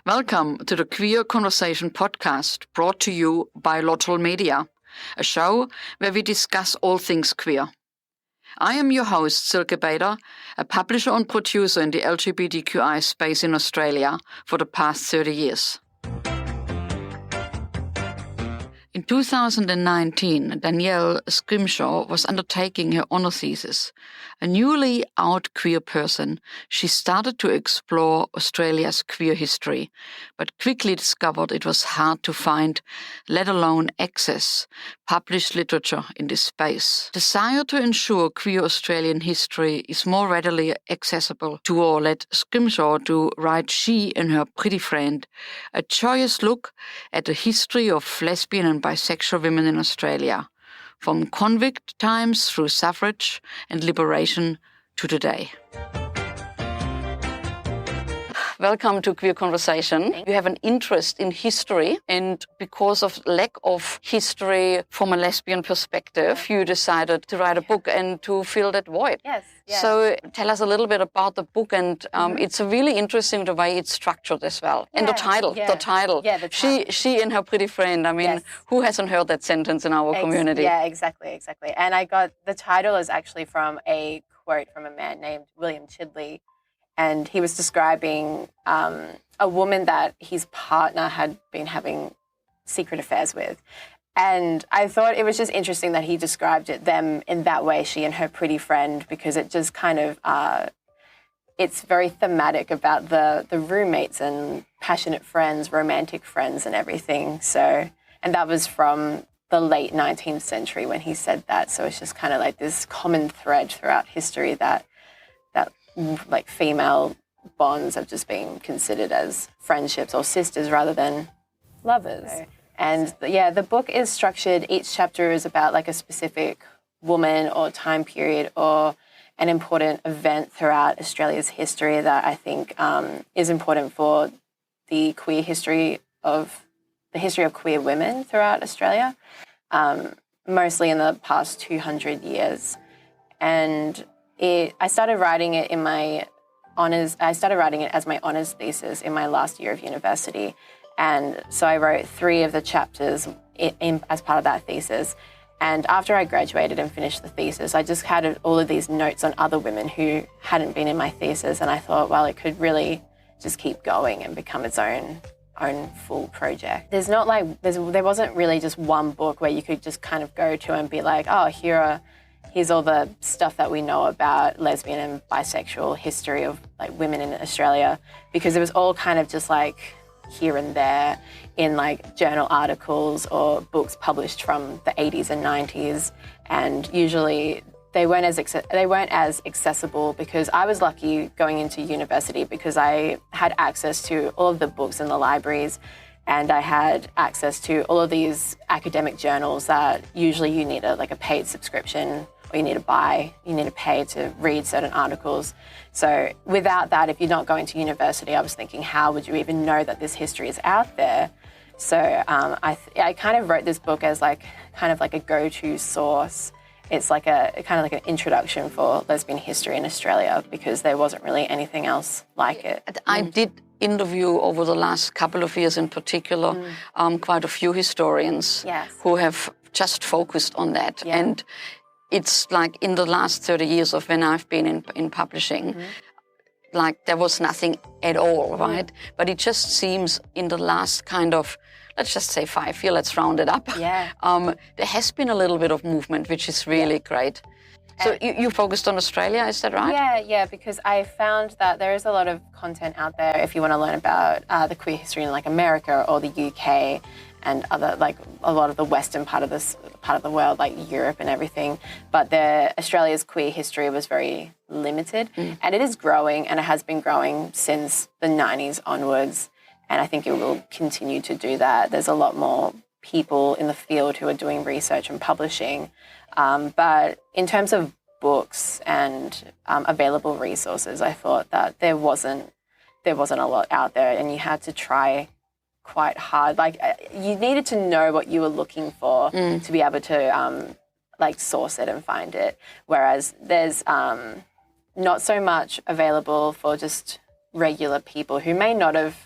Welcome to the Queer Conversation podcast brought to you by Lottel Media, a show where we discuss all things queer. I am your host, Silke Bader, a publisher and producer in the LGBTQI space in Australia for the past 30 years. In 2019, Danielle Scrimshaw was undertaking her honor thesis. A newly out queer person, she started to explore Australia's queer history, but quickly discovered it was hard to find, let alone access, published literature in this space. Desire to ensure queer Australian history is more readily accessible to all led Scrimshaw to write She and Her Pretty Friend, a joyous look at the history of lesbian and bisexual women in Australia, from convict times through suffrage and liberation to today. Welcome to Queer Conversation. You have an interest in history, and because of lack of history from a lesbian perspective, you decided to write a book and to fill that void. Yes. So tell us a little bit about the book, and it's a really interesting the way it's structured as well. And the title. She and Her Pretty Friend. I mean, who hasn't heard that sentence in our community? Yeah, exactly. And I got, the title is actually from a quote from a man named William Chidley. And he was describing a woman that his partner had been having secret affairs with. And I thought it was just interesting that he described them in that way, she and her pretty friend, because it just kind of, it's very thematic about the roommates and passionate friends, romantic friends and everything. So, and that was from the late 19th century when he said that. So it's just kind of like this common thread throughout history that like female bonds have just been considered as friendships or sisters rather than lovers. And the book is structured, each chapter is about like a specific woman or time period or an important event throughout Australia's history that I think is important for the history of queer women throughout Australia, mostly in the past 200 years. And I started writing it as my honours thesis in my last year of university. And so I wrote 3 of the chapters as part of that thesis. And after I graduated and finished the thesis, I just had all of these notes on other women who hadn't been in my thesis. And I thought, well, it could really just keep going and become its own full project. There wasn't really just one book where you could just kind of go to and be like, oh, here's all the stuff that we know about lesbian and bisexual history of like women in Australia, because it was all kind of just like here and there in like journal articles or books published from the 80s and 90s. And usually they weren't as accessible, because I was lucky going into university because I had access to all of the books in the libraries, and I had access to all of these academic journals that usually you need a paid subscription, or you need to pay to read certain articles. So without that, if you're not going to university, I was thinking, how would you even know that this history is out there? So I kind of wrote this book as kind of like a go-to source. It's like an introduction for lesbian history in Australia, because there wasn't really anything else like it. I did interview over the last couple of years in particular quite a few historians who have just focused on that. Yeah. And it's like in the last 30 years of when I've been in publishing, like there was nothing at all, right? But it just seems in the last kind of, let's just say 5 years, let's round it up. Yeah. There has been a little bit of movement, which is really great. So you focused on Australia, is that right? Yeah, because I found that there is a lot of content out there if you want to learn about the queer history in like America or the UK and other, like a lot of the western part of the world, like Europe and everything. But Australia's queer history was very limited, and it is growing, and it has been growing since the 90s onwards. And I think it will continue to do that. There's a lot more people in the field who are doing research and publishing. But in terms of books and available resources, I thought that there wasn't a lot out there, and you had to try quite hard. Like you needed to know what you were looking for to be able to source it and find it. Whereas there's not so much available for just regular people who may not have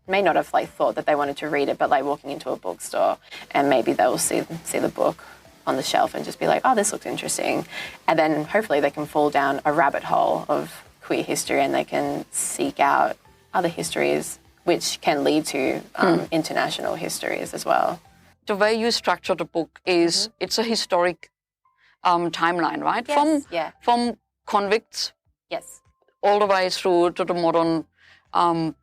may not have like thought that they wanted to read it, but like walking into a bookstore and maybe they'll see the book on the shelf and just be like, oh, this looks interesting. And then hopefully they can fall down a rabbit hole of queer history and they can seek out other histories which can lead to international histories as well. The way you structure the book is it's a historic timeline, right? Yes, From convicts Yes. all the way through to the modern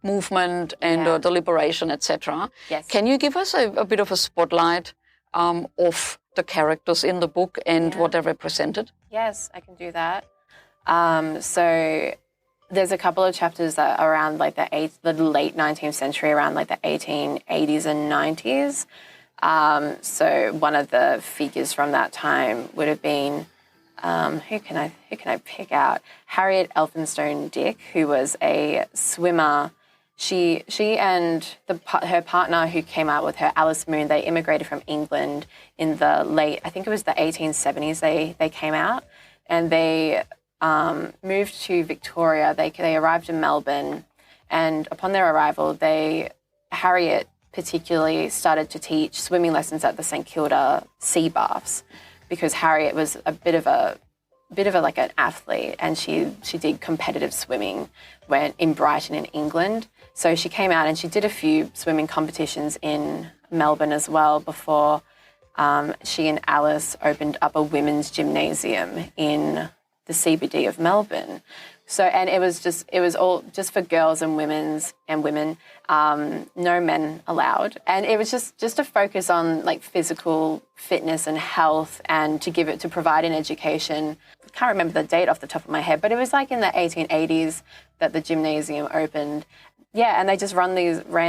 movement and the liberation, etc. Yes. Can you give us a bit of a spotlight of the characters in the book and what they represented? Yes, I can do that. So there's a couple of chapters that are around like the late 19th century, around like the 1880s and 90s. So one of the figures from that time would have been, who can I pick out? Harriet Elphinstone Dick, who was a swimmer. She and her partner who came out with her, Alice Moon, they immigrated from England in the late, I think it was the 1870s they came out, and they moved to Victoria. They arrived in Melbourne, and upon their arrival, Harriet particularly started to teach swimming lessons at the St Kilda sea baths, because Harriet was a bit of like an athlete, and she did competitive swimming in Brighton in England. So she came out and she did a few swimming competitions in Melbourne as well before she and Alice opened up a women's gymnasium in the CBD of Melbourne. So, and it was all just for girls and women, no men allowed. And it was just to focus on like physical fitness and health, and to provide an education. I can't remember the date off the top of my head, but it was like in the 1880s that the gymnasium opened. Yeah, and they just ran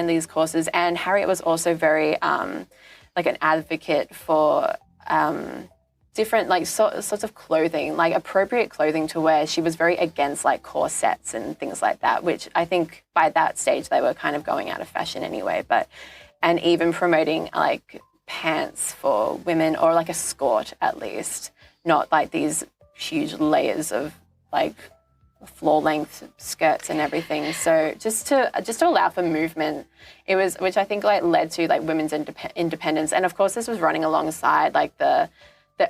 these courses. And Harriet was also very like an advocate for different like sorts of clothing, like appropriate clothing to wear. She was very against like corsets and things like that, which I think by that stage they were kind of going out of fashion anyway. And even promoting like pants for women, or like a skirt at least, not like these huge layers of like floor length skirts and everything. So just to allow for movement, which I think like led to like women's independence. And of course this was running alongside like the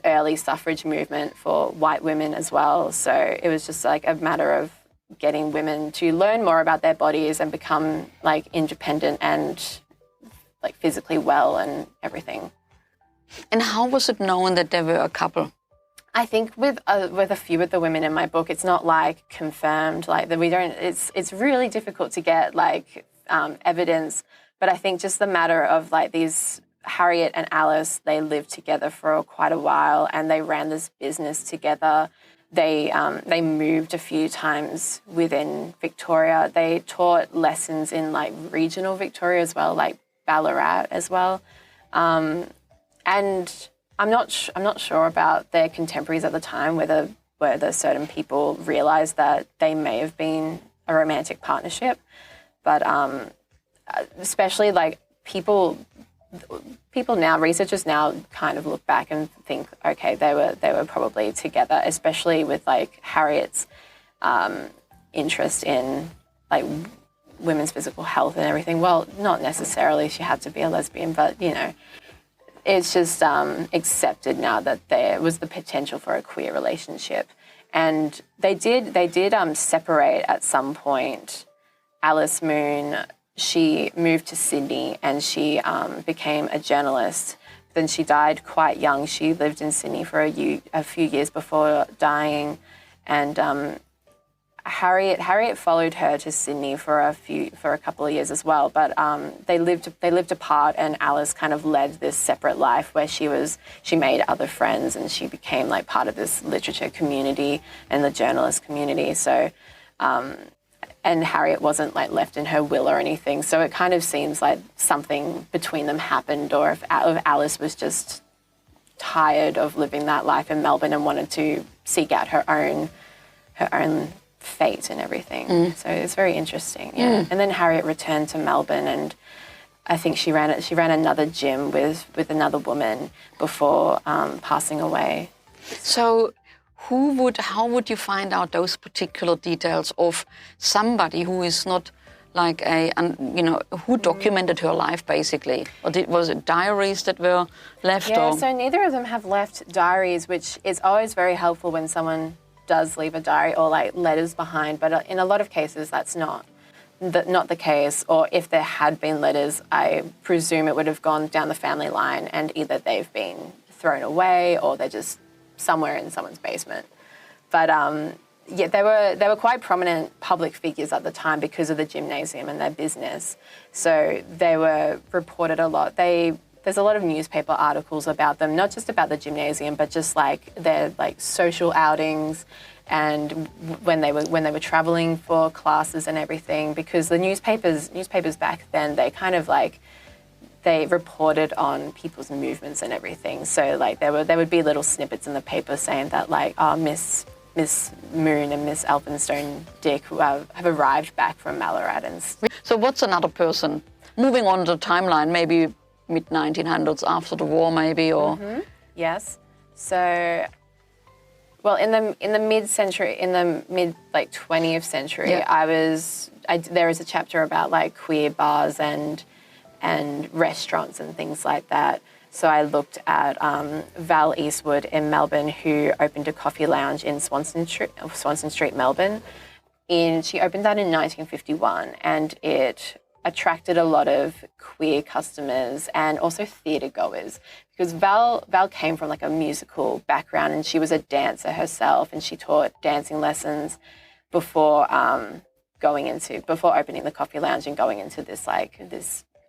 early suffrage movement for white women as well. So it was just like a matter of getting women to learn more about their bodies and become like independent and like physically well and everything. And how was it known that they were a couple? I think with a few of the women in my book, it's not like confirmed, like that we don't. It's really difficult to get like evidence. But I think just the matter of like these. Harriet and Alice, they lived together for quite a while, and they ran this business together. They moved a few times within Victoria. They taught lessons in like regional Victoria as well, like Ballarat as well. And I'm not sure about their contemporaries at the time, whether certain people realised that they may have been a romantic partnership, but especially like people now, researchers now kind of look back and think, okay, they were probably together, especially with like Harriet's interest in like women's physical health and everything. Well, not necessarily she had to be a lesbian, but you know, it's just accepted now that there was the potential for a queer relationship. And they did separate at some point. Alice Moon, she moved to Sydney and she became a journalist. Then she died quite young. She lived in Sydney for a few years before dying. And Harriet followed her to Sydney for a couple of years as well. But they lived apart, and Alice kind of led this separate life where she made other friends, and she became like part of this literature community and the journalist community. So. And Harriet wasn't like left in her will or anything. So it kind of seems like something between them happened, or if Alice was just tired of living that life in Melbourne and wanted to seek out her own fate and everything. So it's very interesting. Yeah. And then Harriet returned to Melbourne, and I think she ran another gym with another woman before passing away. So how would you find out those particular details of somebody who is not like who documented her life basically? Or was it diaries that were left? Yeah, or? so neither of them have left diaries, which is always very helpful when someone does leave a diary or like letters behind. But in a lot of cases, that's not the case. Or if there had been letters, I presume it would have gone down the family line and either they've been thrown away or they're just somewhere in someone's basement. But yeah, they were quite prominent public figures at the time because of the gymnasium and their business. So they were reported a lot. There's a lot of newspaper articles about them, not just about the gymnasium, but just like their like social outings and when they were traveling for classes and everything. Because the newspapers back then, they kind of like they reported on people's movements and everything. So like there would be little snippets in the paper saying that like, oh, Miss Moon and Miss Elphinstone Dick who have arrived back from Ballarat. So what's another person? Moving on the timeline, maybe mid-1900s after the war maybe, or? Mm-hmm. Yes. So, well, in the mid-century, in the mid-like 20th century, there is a chapter about like queer bars and restaurants and things like that. So I looked at Val Eastwood in Melbourne, who opened a coffee lounge in Swanston Street, Melbourne. She opened that in 1951, and it attracted a lot of queer customers and also theatre goers, because Val came from like a musical background, and she was a dancer herself, and she taught dancing lessons before opening the coffee lounge and going into this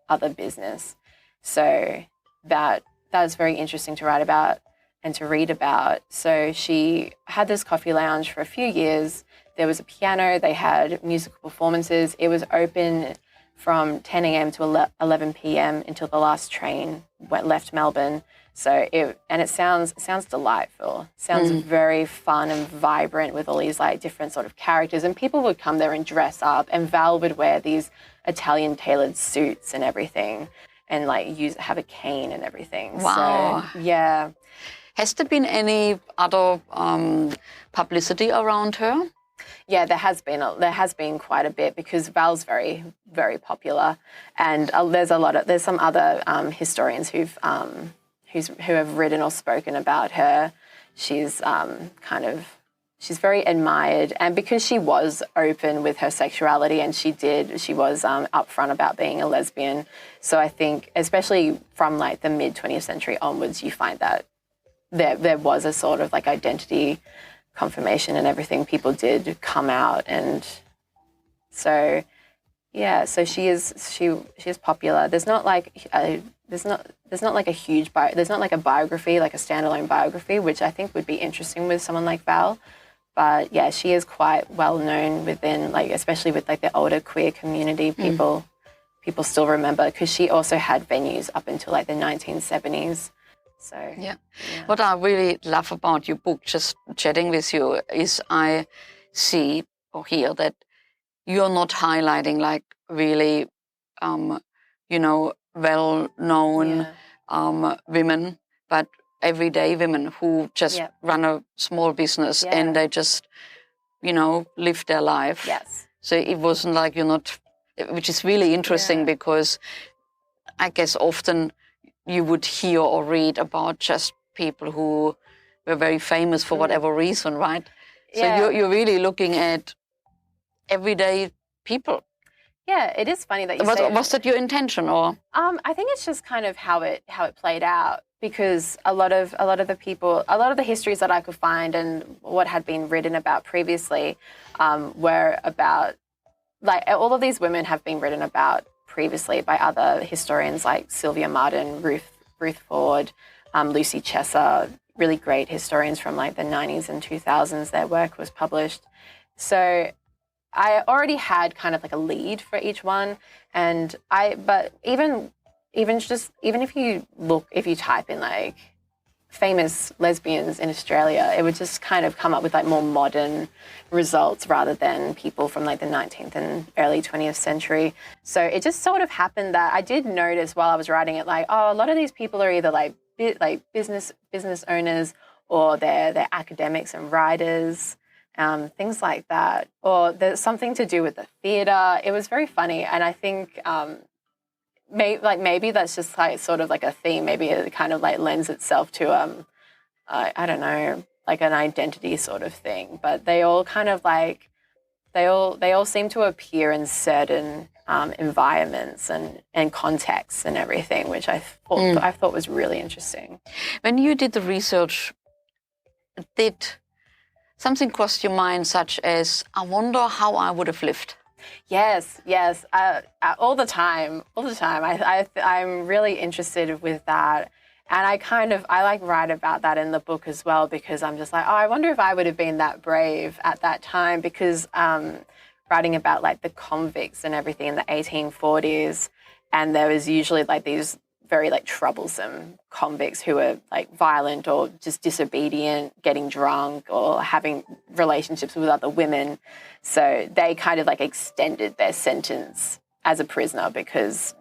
other business. So that was very interesting to write about and to read about. So she had this coffee lounge for a few years. There was a piano. They had musical performances. It was open from 10 a.m. to 11 p.m. until the last train left Melbourne. So it sounds delightful. Sounds very fun and vibrant with all these like different sort of characters. And people would come there and dress up, and Val would wear these Italian tailored suits and everything, and like have a cane and everything. Wow. So, yeah. Has there been any other publicity around her? Yeah, there has been quite a bit, because Val's very, very popular, and there's some other historians who have written or spoken about her. She's she's very admired, and because she was open with her sexuality, and she was upfront about being a lesbian. So I think, especially from like the mid 20th century onwards, you find that there was a sort of like identity confirmation and everything. People did come out, and so yeah. So she is popular. There's not like a biography, like a standalone biography, which I think would be interesting with someone like Val. But yeah, she is quite well known within, like, especially with like the older queer community. People still remember, because she also had venues up until like the 1970s. So yeah. What I really love about your book, just chatting with you, is I see or hear that you're not highlighting like really, well-known women, but everyday women who just run a small business and they just, live their life. Yes. So it wasn't like which is really interesting because I guess often you would hear or read about just people who were very famous for whatever reason, right? Yeah. So you're really looking at everyday people. Yeah, it is funny that you say that. Was that your intention, or? I think it's just kind of how it played out, because a lot of the histories that I could find and what had been written about previously were about, like, all of these women have been written about previously by other historians like Sylvia Martin, Ruth Ford, Lucy Chesser, really great historians from like the 90s and 2000s. Their work was published. So I already had kind of like a lead for each one, but even if you type in like famous lesbians in Australia, it would just kind of come up with like more modern results rather than people from like the 19th and early 20th century. So it just sort of happened that I did notice while I was writing it, like, oh, a lot of these people are either like business owners, or they're academics and writers things like that. Or there's something to do with the theatre. It was very funny, and I think maybe that's just like sort of like a theme. Maybe it kind of like lends itself to I don't know, like an identity sort of thing. But they all kind of like they all seem to appear in certain environments and contexts and everything, which I thought was really interesting. When you did the research, did something cross your mind, such as, I wonder how I would have lived? Yes. All the time. I'm really interested with that. And I like write about that in the book as well, because I'm just like, oh, I wonder if I would have been that brave at that time, because writing about like the convicts and everything in the 1840s, and there was usually like these very like troublesome convicts who were like violent or just disobedient, getting drunk or having relationships with other women. So they kind of like extended their sentence as a prisoner because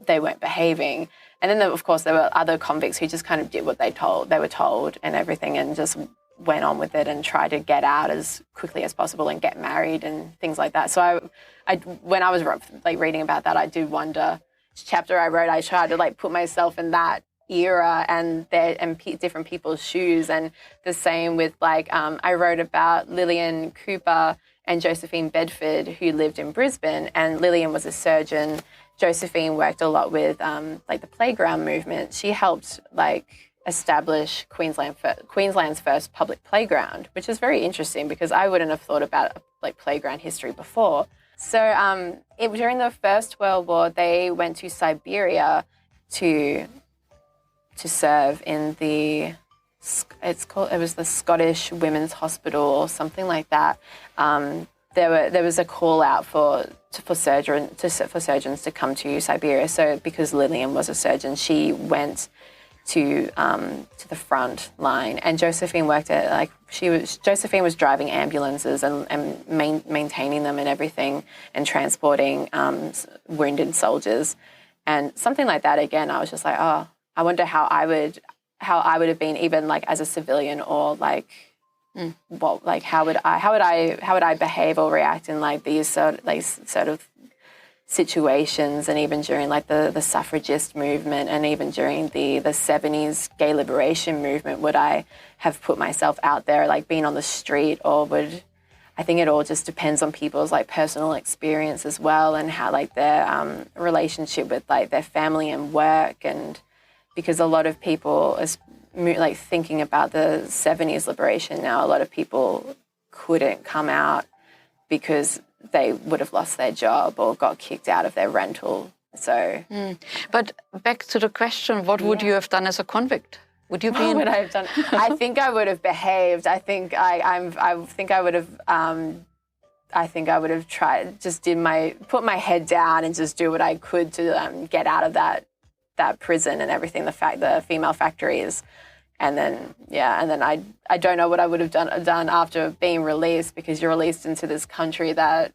they weren't behaving. And then, of course, there were other convicts who just kind of did what they were told and everything, and just went on with it and tried to get out as quickly as possible and get married and things like that. So I when I was like reading about that, I do wonder, each chapter I wrote, I tried to like put myself in that era and different people's shoes. And the same with like, I wrote about Lillian Cooper and Josephine Bedford, who lived in Brisbane, and Lillian was a surgeon. Josephine worked a lot with like the playground movement. She helped like establish Queensland's first public playground, which is very interesting because I wouldn't have thought about like playground history before. So during the First World War, they went to Siberia to serve in it was the Scottish Women's Hospital or something like that. There was a call out for surgeons to come to Siberia. So because Lillian was a surgeon, she went to the front line, and Josephine worked at Josephine was driving ambulances and maintaining them and everything, and transporting wounded soldiers, and something like that. Again, I was just like, oh, I wonder how I would have been, even like as a civilian, or like. What, like how would I behave or react in like these sort of situations, and even during like the suffragist movement, and even during the 70s gay liberation movement, would I have put myself out there, like being on the street, or I think it all just depends on people's like personal experience as well, and how like their relationship with like their family and work. And because a lot of people, like thinking about the 70s liberation now, a lot of people couldn't come out because they would have lost their job or got kicked out of their rental. So, But back to the question, what would you have done as a convict? Would you be? What would I have done? I think I would have behaved. I think I would have tried, just put my head down and just do what I could to get out of that prison and everything, the female factories. And then I don't know what I would have done after being released, because you're released into this country that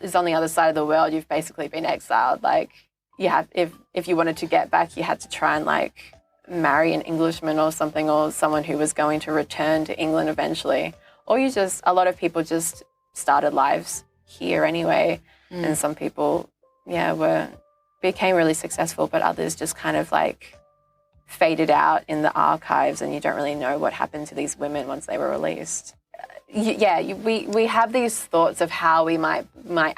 is on the other side of the world. You've basically been exiled. Like, you have, if you wanted to get back, you had to try and like marry an Englishman or something, or someone who was going to return to England eventually. Or a lot of people just started lives here anyway. And some people, became really successful, but others just kind of like faded out in the archives, and you don't really know what happened to these women once they were released. We have these thoughts of how we might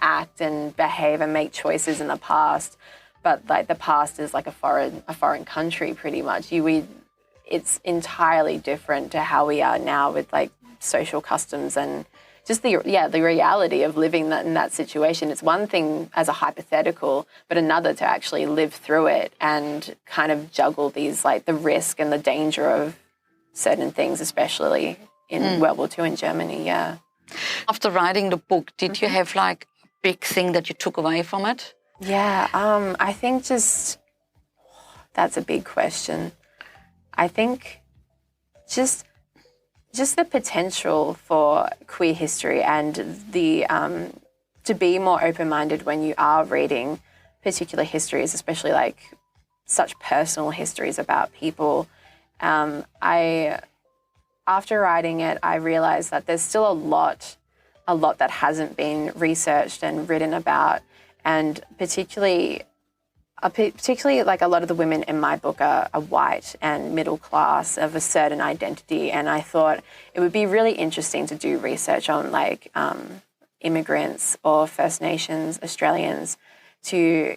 act and behave and make choices in the past, but like the past is like a foreign country pretty much. It's entirely different to how we are now, with like social customs and just the reality of living in that situation. It's one thing as a hypothetical, but another to actually live through it and kind of juggle these, like the risk and the danger of certain things, especially in World War II in Germany, yeah. After writing the book, did you have like a big thing that you took away from it? Yeah, I think that's a big question. I think just the potential for queer history, and the to be more open-minded when you are reading particular histories, especially like after writing it, I realized that there's still a lot that hasn't been researched and written about, and particularly like a lot of the women in my book are white and middle class of a certain identity, and I thought it would be really interesting to do research on like immigrants or First Nations Australians to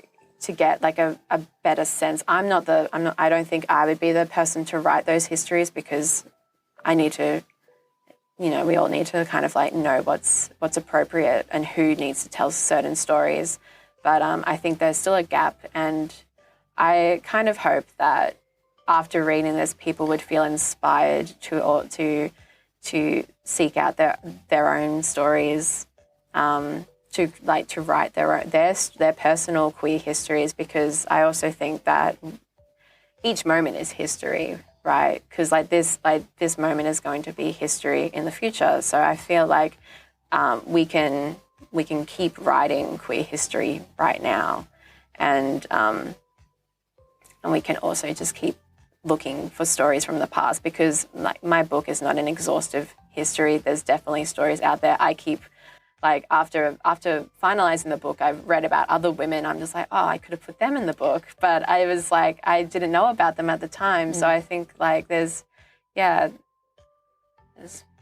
get like a better sense. I don't think I would be the person to write those histories, because I need to, we all need to kind of like know what's appropriate and who needs to tell certain stories. But I think there's still a gap, and I kind of hope that after reading this, people would feel inspired to seek out their own stories, to write their personal queer histories, because I also think that each moment is history, right? Because this moment is going to be history in the future. So I feel like we can keep writing queer history right now, and we can also just keep looking for stories from the past, because like my book is not an exhaustive history. There's definitely stories out there. I keep after finalizing the book, I've read about other women. I'm just like, oh, I could have put them in the book, but I was like, I didn't know about them at the time. So I think like there's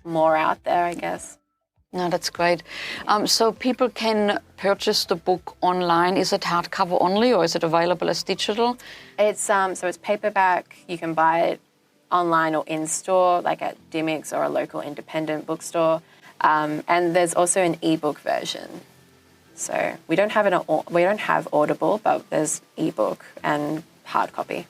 more out there, I guess. No, that's great. So people can purchase the book online. Is it hardcover only, or is it available as digital? It's it's paperback. You can buy it online or in store, like at Dimmicks or a local independent bookstore. And there's also an ebook version. So we don't have Audible, but there's ebook and hard copy.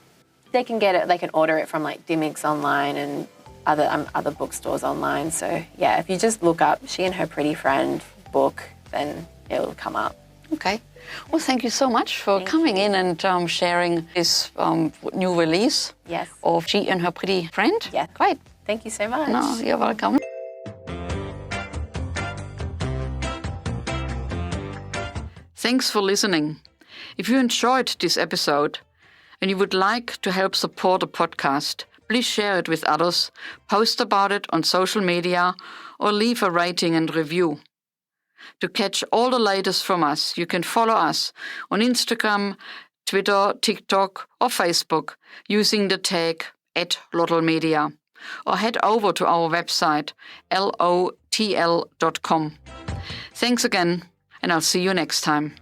They can get it. They can order it from like Dimmicks online and other bookstores online. So yeah, if you just look up She and Her Pretty Friend book, then it'll come up. Okay. Well, thank you so much for coming in and sharing this new release of She and Her Pretty Friend. Yeah. Great. Thank you so much. No, you're welcome. Thanks for listening. If you enjoyed this episode and you would like to help support the podcast, please share it with others, post about it on social media, or leave a rating and review. To catch all the latest from us, you can follow us on Instagram, Twitter, TikTok, or Facebook using the tag @LottleMedia, or head over to our website lotl.com. Thanks again, and I'll see you next time.